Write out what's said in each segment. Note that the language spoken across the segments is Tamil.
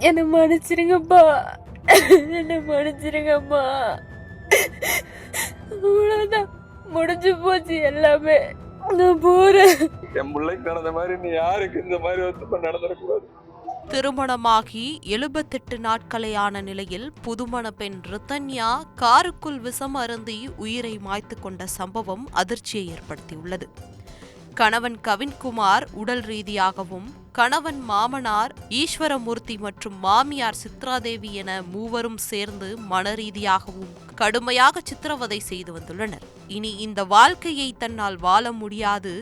என்னை மன்னிச்சிருங்கப்பா, என்னை மன்னிச்சிருங்கம்மா. அவ்வளவுதான், முடிஞ்சு போச்சு எல்லாமே. நான் போறேன். என் பிள்ளைக்கு நடந்த மாதிரி நீ யாருக்கு இந்த மாதிரி வந்து நடந்துடக்கூடாது. திருமணமாகி 78 நாட்களேயான நிலையில் புதுமண பெண் ரித்தன்யா காருக்குள் விஷம் அருந்தி உயிரை மாய்த்து கொண்ட சம்பவம் அதிர்ச்சியை ஏற்படுத்தியுள்ளது. கணவன் கவின்குமார் உடல் ரீதியாகவும், கணவன் மாமனார் ஈஸ்வரமூர்த்தி மற்றும் மாமியார் சித்ராதேவி என மூவரும் சேர்ந்து மனரீதியாகவும் கடுமையாக சித்திரவதை செய்து வந்துள்ளனர். இனி இந்த வாழ்க்கையை தன்னால் வாழ முடியாது,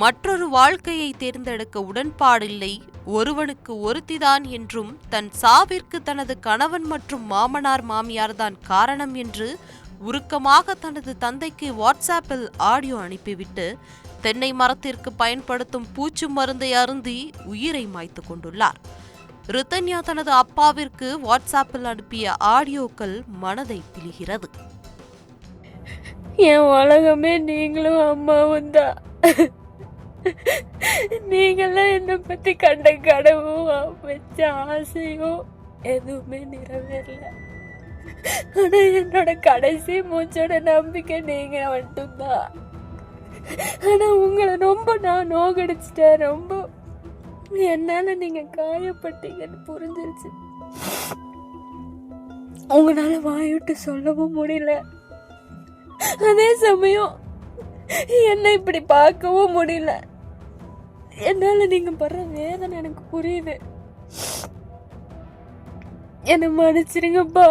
மற்றொரு வாழ்க்கையை தேர்ந்தெடுக்க உடன்பாடில்லை, ஒருவனுக்கு ஒருத்திதான் என்றும் தன் சாவிற்கு தனது கணவன் மற்றும் மாமனார் மாமியார் தான் காரணம் என்று உருக்கமாக தனது தந்தைக்கு வாட்ஸ்ஆப்பில் ஆடியோ அனுப்பிவிட்டு தென்னை மரத்திற்கு பயன்படுத்தும் பூச்சு மருந்தை அருந்தி உயிரை மாய்த்து கொண்டுள்ளார். ரித்தன்யா தனது அப்பாவிற்கு வாட்ஸ்ஆப்பில் அனுப்பிய ஆடியோக்கள் மனதை பிழிகிறது. என் உலகமே நீங்களும் அம்மாவும் தான். நீங்களாம் என்னை பத்தி கண்ட கனவும் வச்ச ஆசையும் எதுவுமே நிறைவேறல. ஆனா என்னோட கடைசி மூச்சோட நம்பிக்கை நீங்க மட்டும்தான். ஆனா உங்களை ரொம்ப நான் நோகடிச்சிட்டேன். ரொம்ப என்னால நீங்க காயப்பட்டீங்கன்னு புரிஞ்சிருச்சு. உங்களால வாய்விட்டு சொல்லவும் முடியல. அதே சமயம் என்ன இப்படி பார்க்கவும் முடியல. என்னால நீங்க படுற வேதனை எனக்கு புரியுது. என்னை மன்னிச்சிருங்கப்பா,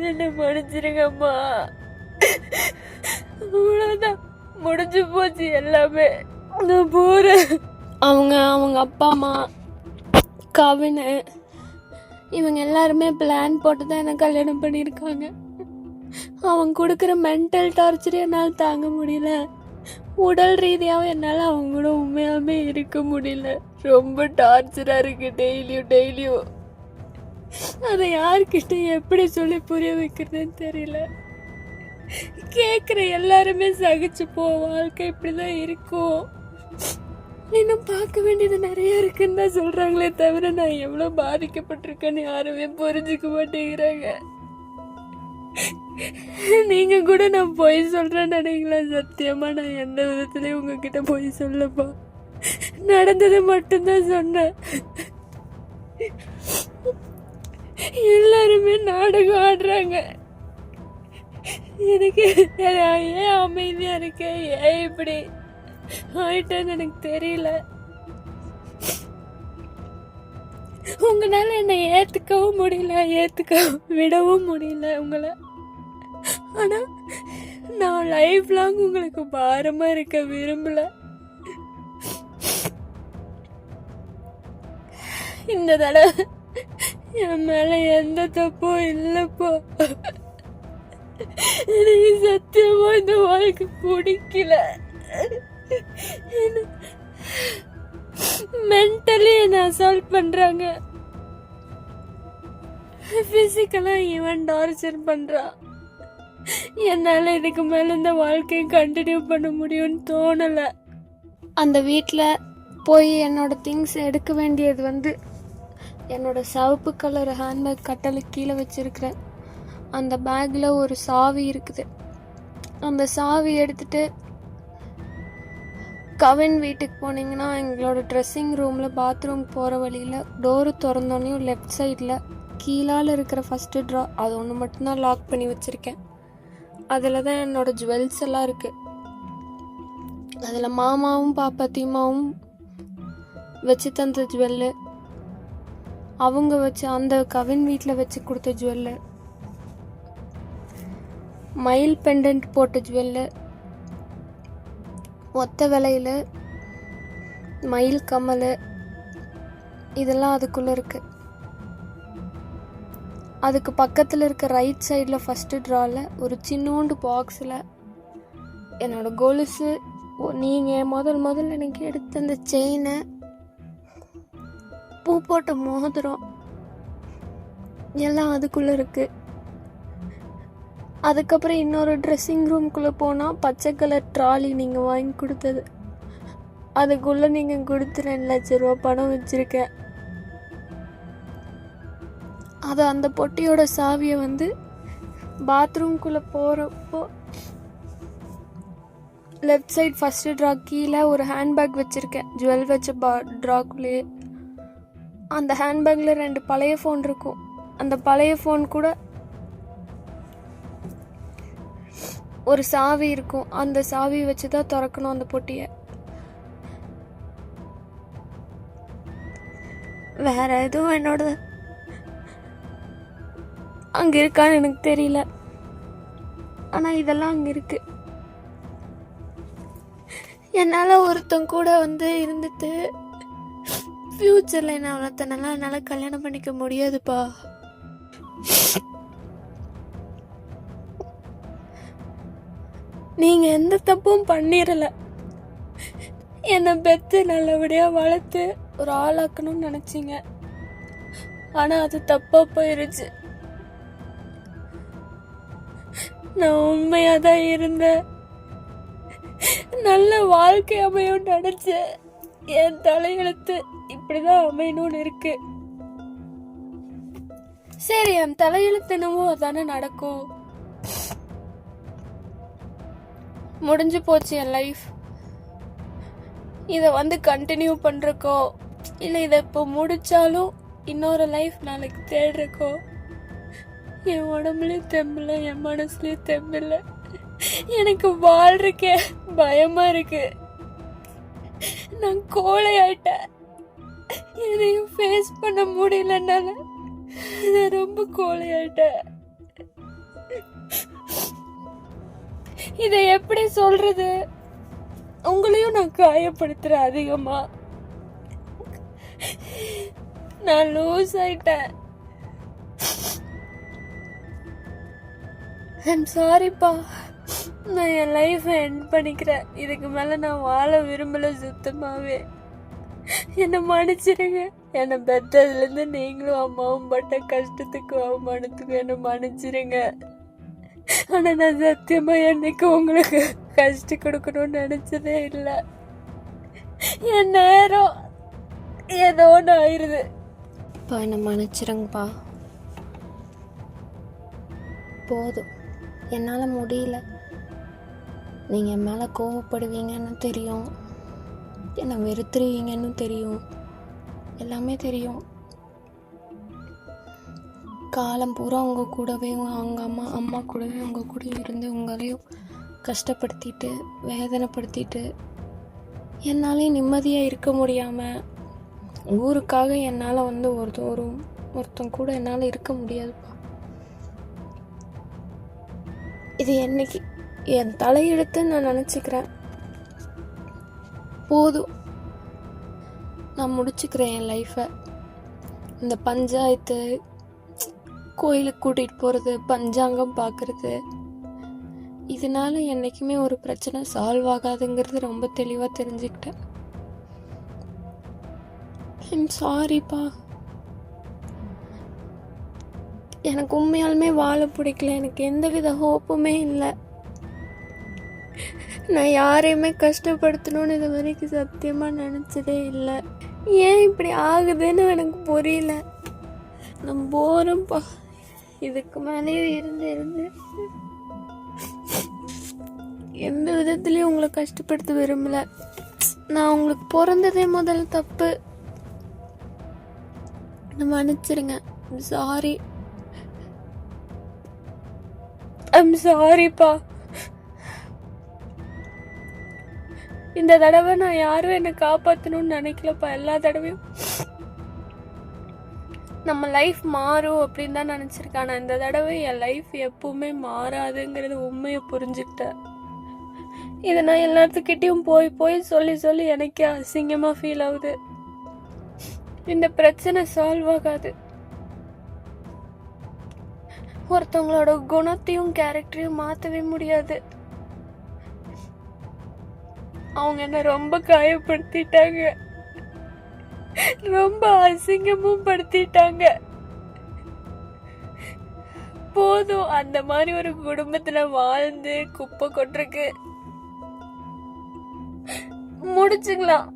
என்னை மன்னிச்சிருங்கம்மா. அவ்வளவுதான், முடிஞ்சு போச்சு எல்லாமே. நான் போறேன். அவங்க அப்பா அம்மா கவின் இவங்க எல்லாருமே பிளான் போட்டு தான் எனக்கு கல்யாணம் பண்ணியிருக்காங்க. அவங்க கொடுக்குற மென்டல் டார்ச்சர் என்னால் தாங்க முடியல. உடல் ரீதியாகவும் என்னால் அவங்க கூட உண்மையாலுமே இருக்க முடியல. ரொம்ப டார்ச்சராக இருக்கு டெய்லியும். அதை யார்கிட்ட எப்படி சொல்லி புரிய வைக்கிறதுன்னு தெரியல. கேட்குற எல்லாருமே சகிச்சு போ, வாழ்க்கை இப்படிதான் இருக்கும், இன்னும் பார்க்க வேண்டியது நிறைய இருக்குன்னு தான் சொல்றாங்களே தவிர நான் எவ்வளோ பாதிக்கப்பட்டிருக்கேன்னு யாருமே புரிஞ்சுக்க மாட்டேங்கிறாங்க. நீங்க கூட நான் பொய் சொல்றேன்னு நினைக்கல. சத்தியமா நான் எந்த விதத்துலயும் உங்ககிட்ட பொய் சொல்லப்பா. நடந்தது மட்டும்தான் சொன்னேன். எல்லாருமே நாடகம் ஆடுறாங்க. எனக்கு ஏன் அமைதியா இருக்கேன், ஏன் இப்படி ஆயிட்டேன்னு எனக்கு தெரியல. உங்களால என்னை ஏத்துக்கவும் முடியல, ஏத்துக்க விடவும் முடியல உங்களை. ஆனா நான் லைஃப் லாங் உங்களுக்கு பாரமா இருக்க விரும்பல. இந்த தடவை என் மேல எந்த தப்பும் இல்லப்பா. எனக்கு சத்தியமா இந்த வாழ்க்கை பிடிக்கல. மென்டலி என்ன அசால்ட் பண்றாங்க, பிசிக்கலா ஈவன் டார்ச்சர் பண்றான். என்னால இதுக்கு மேல இந்த வாழ்க்கையை கண்டினியூ பண்ண முடியும்னு தோணல. அந்த வீட்டில் போய் என்னோட திங்ஸ் எடுக்க வேண்டியது என்னோட சிவப்பு கலர் ஹேண்ட்பேக் கட்டளை கீழே வச்சிருக்கிறேன். அந்த பேக்கில் ஒரு சாவி இருக்குது. அந்த சாவி எடுத்துட்டு கவின் வீட்டுக்கு போனீங்கன்னா எங்களோட ட்ரெஸ்ஸிங் ரூமில் பாத்ரூம் போகிற வழியில் டோரு திறந்தோன்னையும் லெஃப்ட் சைடில் கீழால் இருக்கிற ஃபஸ்ட்டு ட்ரா அது ஒன்று மட்டும்தான் லாக் பண்ணி வச்சுருக்கேன். அதில் தான் என்னோட ஜுவல்ஸ் எல்லாம் இருக்குது. அதில் மாமாவும் பாப்பாத்தியமாவும் வச்சு தந்த ஜுவல்லு, அவங்க வச்சு அந்த கவின் வீட்டில் வச்சு கொடுத்த ஜுவல்லு, மயில் பெண்டன்ட் போட்ட ஜுவல்லு, ஒத்த விலையில் மயில் கம்மல், இதெல்லாம் அதுக்குள்ளே இருக்குது. அதுக்கு பக்கத்தில் இருக்க ரைட் சைடில் ஃபஸ்ட்டு ட்ராவில் ஒரு சின்னோண்டு பாக்ஸில் என்னோடய கொலுசு, நீங்கள் முதல்ல எனக்கு எடுத்த அந்த செயினை, பூ போட்ட மோதிரம் எல்லாம் அதுக்குள்ளே இருக்குது. அதுக்கப்புறம் இன்னொரு ட்ரெஸ்ஸிங் ரூம்குள்ளே போனால் பச்சை கலர் ட்ராலி நீங்கள் வாங்கி கொடுத்தது, அதுக்குள்ளே நீங்கள் கொடுத்து 2 லட்ச ரூபா பணம் வச்சுருக்கேன். அது அந்த பொட்டியோட சாவியை வந்து பாத்ரூம்குள்ளே போகிறப்போ லெஃப்ட் சைட் ஃபஸ்ட்டு ட்ரா கீழே ஒரு ஹேண்ட்பேக் வச்சுருக்கேன், ஜுவல் வச்ச ட்ராக்குள்ளேயே. அந்த ஹேண்ட்பேக்கில் 2 பழைய ஃபோன் இருக்கும். அந்த பழைய ஃபோன் கூட ஒரு சாவி இருக்கும். அந்த சாவி வச்சு தான் திறக்கணும் அந்த பொட்டியை. வேற எதுவும் என்னோட அங்க இருக்கான்னு எனக்கு தெரியல. ஆனா இதெல்லாம் அங்க இருக்கு. என்னால ஒருத்தன் கூட வந்து இருந்துட்டு ஃபியூச்சர்ல என்ன ஒருத்தனெல்லாம் என்னால கல்யாணம் பண்ணிக்க முடியாதுப்பா. நீங்க எந்த தப்பும் பண்ணிடல. என்னை பெத்து நல்லபடியா வளர்த்து ஒரு ஆளாக்கணும்னு நினைச்சீங்க. ஆனா அது தப்பா போயிருச்சு. நான் உண்மையாதான் இருந்தேன். நல்ல வாழ்க்கை அமையும் நினைச்சேன். என் தலையெழுத்து இப்படிதான் அமையணும்னு இருக்கு. சரி, என் தலையெழுத்து என்னவோ அதானே நடக்கும். முடிஞ்சு போச்சு என் லைஃப். இதை வந்து கண்டினியூ பண்றக்கோ இல்லை இதை இப்போ முடிச்சாலும் இன்னொரு லைஃப் நாளைக்கு தேடுறக்கோ என் உடம்புலயும் தெம்பில்லை, என் மனசுலயும் தெம்பில்லை. எனக்கு வாழ்றக்கே பயமா இருக்கு. நான் கோழை ஆயிட்டேன். எதையும் ஃபேஸ் பண்ண முடியலனால நான் ரொம்ப கோழை ஆயிட்டேன். இதை எப்படி சொல்றது? உங்களையும் நான் காயப்படுத்துறேன் அதிகமா. நான் லூஸ் ஆயிட்டேன். ஐம் சாரிப்பா. நான் என் லைஃபை எண்ட் பண்ணிக்கிறேன். இதுக்கு மேல நான் வாழ விரும்பல சுத்தமாவே. என்னை மன்னிச்சிருங்க. என்னை பெற்றதுலேருந்து நீங்களும் அம்மாவும் பட்ட கஷ்டத்துக்கு அவமானத்துக்கு என்னை மன்னிச்சிருங்க. ஆனா நான் சத்தியமா என்னைக்கு உங்களுக்கு கஷ்டம் கொடுக்கணும்னு நினைச்சதே இல்லை. என் நேரம் ஏதோ ஒன்று ஆயிருது. இப்போ என்னை மன்னிச்சிருங்கப்பா. போதும், என்னால் முடியல. நீங்கள் என் மேலே கோவப்படுவீங்கன்னு தெரியும், என்னை வெறுத்துருவீங்கன்னு தெரியும், எல்லாமே தெரியும். காலம் பூரா உங்கள் கூடவே அவங்க அம்மா கூடவே உங்கள் கூட இருந்து உங்களையும் கஷ்டப்படுத்திட்டு வேதனைப்படுத்திட்டு என்னாலே நிம்மதியாக இருக்க முடியாமல் ஊருக்காக என்னால் வந்து ஒருத்தன் கூட என்னால் இருக்க முடியாதுப்பா. இது என்னைக்கு என் தலையெடுத்து நான் நினச்சிக்கிறேன். போதும், நான் முடிச்சுக்கிறேன் என் லைஃப்பை. இந்த பஞ்சாயத்து, கோயிலுக்கு கூட்டிகிட்டு போகிறது, பஞ்சாங்கம் பார்க்குறது, இதனால என்றைக்குமே ஒரு பிரச்சனை சால்வ் ஆகாதுங்கிறது ரொம்ப தெளிவாக தெரிஞ்சுக்கிட்டேன். ஐம் சாரிப்பா. எனக்கு உண்மையாலுமே வாழ பிடிக்கல. எனக்கு எந்தவித ஹோப்புமே இல்லை. நான் யாரையுமே கஷ்டப்படுத்தணும்னு இது வரைக்கும் சத்தியமாக நினச்சதே இல்லை. ஏன் இப்படி ஆகுதுன்னு எனக்கு புரியல. நான் போகிறேன்ப்பா. இதுக்கு மேலேயே இருந்து எந்த விதத்துலேயும் உங்களை கஷ்டப்படுத்த விரும்பல. நான் உங்களுக்கு பிறந்ததே முதல்ல தப்பு. மன்னிச்சிருங்க. சாரி. ஐம் சாரிப்பா. இந்த தடவை நான் யாரும் என்னை காப்பாற்றணும்னு நினைக்கலப்பா. எல்லா தடவையும் நம்ம லைஃப் மாறும் அப்படின்னு தான் நினச்சிருக்கேன். ஆனால் இந்த தடவை என் லைஃப் எப்பவுமே மாறாதுங்கிறது உண்மையை புரிஞ்சுக்கிட்டேன். இதை நான் எல்லாத்துக்கிட்டையும் போய் சொல்லி எனக்கே அசிங்கமாக ஃபீல் ஆகுது. இந்த பிரச்சனை சால்வ் ஆகாது. ஒருத்தவங்களோட குணத்தையும் கேரக்டரையும் மாற்றவே முடியாது. அவங்க என்ன ரொம்ப காயப்படுத்திட்டாங்க, ரொம்ப அசிங்கமும் படுத்திட்டாங்க. போதும், அந்த மாதிரி ஒரு குடும்பத்துல வாழ்ந்து குப்பை கொட்டுருக்கு. முடிச்சுக்கலாம்.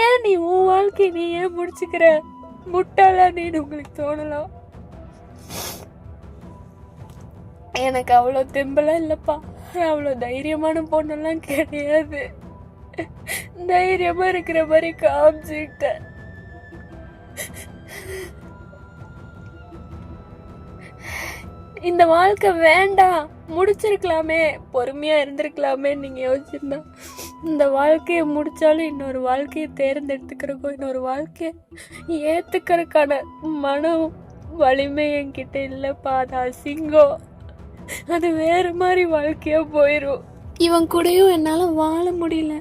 ஏன் நீ உன் வாழ்க்கை நீ ஏன் முடிச்சுக்கிற? முட்டாளா நீ உங்களுக்கு தோணலாம். எனக்கு அவ்வளோ தெம்பெல்லாம் இல்லைப்பா. நான் அவ்வளோ தைரியமான பொண்ணெல்லாம் கிடையாது. தைரியமா இருக்கிற மாதிரி காமிச்சுக்கிட்டேன். இந்த வாழ்க்கை வேண்டாம், முடிச்சிருக்கலாமே, பொறுமையா இருந்திருக்கலாமே நீங்க யோசிச்சிருந்தா இந்த வாழ்க்கையை முடிச்சாலும் இன்னொரு வாழ்க்கையை தேர்ந்தெடுத்துக்கிறக்கோ இன்னொரு வாழ்க்கையை ஏத்துக்கிறதுக்கான மன வலிமை என்கிட்ட இல்லப்பா. அது அசிங்கம். அது வேற மாதிரி வாழ்க்கையா போயிடும். இவன் கூடயும் என்னால வாழ முடியல.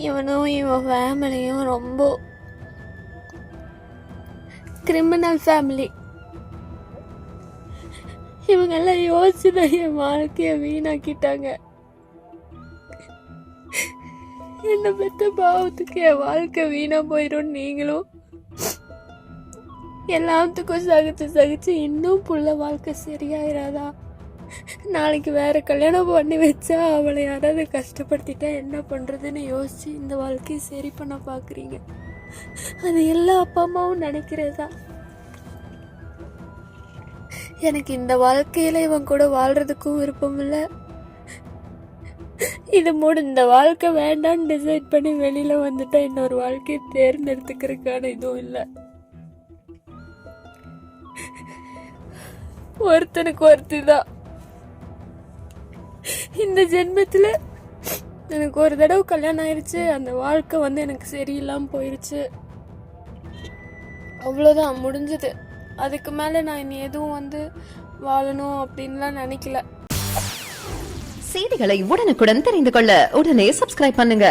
இவனும் இவன் ஃபேமிலியும் ரொம்ப கிரிமினல் ஃபேமிலி. இவங்க எல்லாம் யோசிச்சுதான் என் வாழ்க்கைய வீணாக்கிட்டாங்க. என்ன பெத்த பாவத்துக்கு என் வாழ்க்கை வீணா போயிடும். நீங்களும் எல்லாத்துக்கும் சகிச்சு இன்னும் புள்ள வாழ்க்கை சரியாயிராதா? நாளைக்கு வேற கல்யாணம் பண்ணி வச்சா அவளை யாராவது கஷ்டப்படுத்திட்டா என்ன பண்றதுன்னு யோசிச்சு இந்த வாழ்க்கையை சரி பண்ண பாக்குறீங்க. அது எல்லா அப்பா அம்மாவும் நினைக்கிறதா. எனக்கு இந்த வாழ்க்கையில இவன் கூட வாழ்றதுக்கும் விருப்பம் இல்லை. இது இந்த வாழ்க்கை வேண்டான்னு டிசைட் பண்ணி வெளியில வந்துட்டா இன்னொரு வாழ்க்கையை தேர்ந்தெடுத்துக்கிறதுக்கான இதுவும் இல்லை. ஒருத்தனுக்கு ஒருத்தி தான். இந்த ஜென்மத்துல எனக்கு ஒரு தடவை கல்யாணம் ஆயிடுச்சு. அந்த வாழ்க்கை எனக்கு சரியில்லாம போயிடுச்சு. அவ்வளோதான், முடிஞ்சது. அதுக்கு மேல நான் இனி எதுவும் வாழணும் அப்படின்லாம் நினைக்கல. செய்திகளை உடனுக்குடன் தெரிந்து கொள்ள உடனே சப்ஸ்கிரைப் பண்ணுங்க.